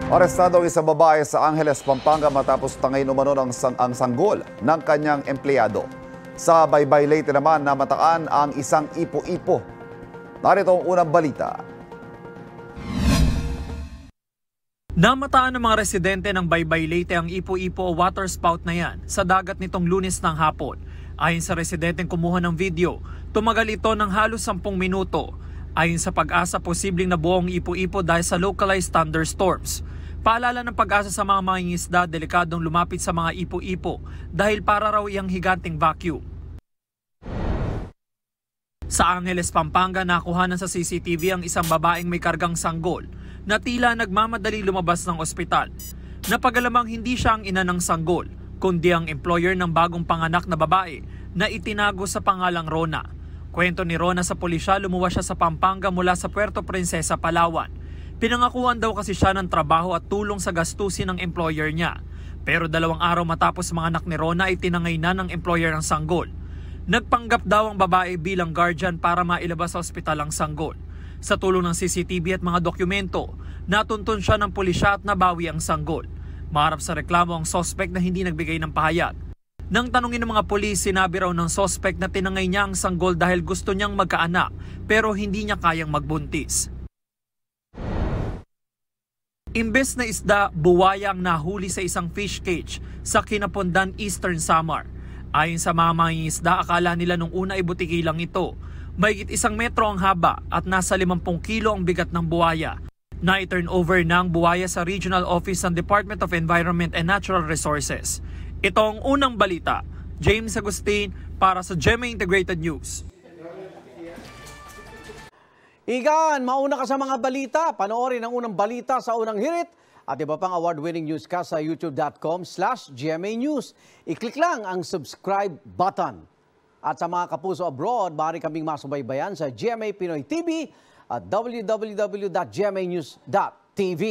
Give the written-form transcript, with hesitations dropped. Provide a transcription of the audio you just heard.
Arestado ang isang babae sa Angeles, Pampanga matapos tangayin umano ang sanggol ng kanyang empleyado. Sa Baybay Leyte naman namataan ang isang ipo-ipo. Narito ang unang balita. Namataan ng mga residente ng Baybay Leyte ang ipo-ipo o water spout na yan sa dagat nitong Lunes ng hapon. Ayon sa residenteng kumuha ng video, tumagal ito ng halos 10 minuto. Ayon sa Pag-asa, posibleng nabuo ang ipo-ipo dahil sa localized thunderstorms. Paalala ng Pag-asa sa mga mangingisda, delikadong lumapit sa mga ipo-ipo dahil para raw iyang higanting vacuum. Sa Angeles, Pampanga, nakuhanan sa CCTV ang isang babaeng may kargang sanggol na tila nagmamadali lumabas ng ospital. Napagalamang hindi siya ang ina ng sanggol, kundi ang employer ng bagong panganak na babae na itinago sa pangalang Rona. Kwento ni Rona sa pulisya, lumuwas siya sa Pampanga mula sa Puerto Princesa, Palawan. Pinangakuan daw kasi siya ng trabaho at tulong sa gastusin ng employer niya. Pero 2 araw matapos mga anak ni Rona ay tinangay na ng employer ang sanggol. Nagpanggap daw ang babae bilang guardian para mailabas sa ospital ang sanggol. Sa tulong ng CCTV at mga dokumento, natuntun siya ng pulisya at nabawi ang sanggol. Maharap sa reklamo ang sospek na hindi nagbigay ng pahayag. Nang tanungin ng mga pulis, sinabi raw ng sospek na tinangay niya ang sanggol dahil gusto niyang magkaanak pero hindi niya kayang magbuntis. Imbes na isda, buwaya ang nahuli sa isang fish cage sa Kinapondan, Eastern Samar. Ayon sa mga mangingisda, akala nila nung una ay butiki lang ito. Mahigit 1 metro ang haba at nasa 50 kilo ang bigat ng buwaya. Na-turn over ng buwaya sa Regional Office ng Department of Environment and Natural Resources. Ito ang unang balita. James Agustin para sa GMA Integrated News. Igan, mauna ka sa mga balita. Panoorin ang unang balita sa unang hirit at iba pang award-winning newscast sa youtube.com/GMA News. I-click lang ang subscribe button. At sa mga kapuso abroad, maaari kaming masubaybayan sa GMA Pinoy TV at www.gmanews.tv.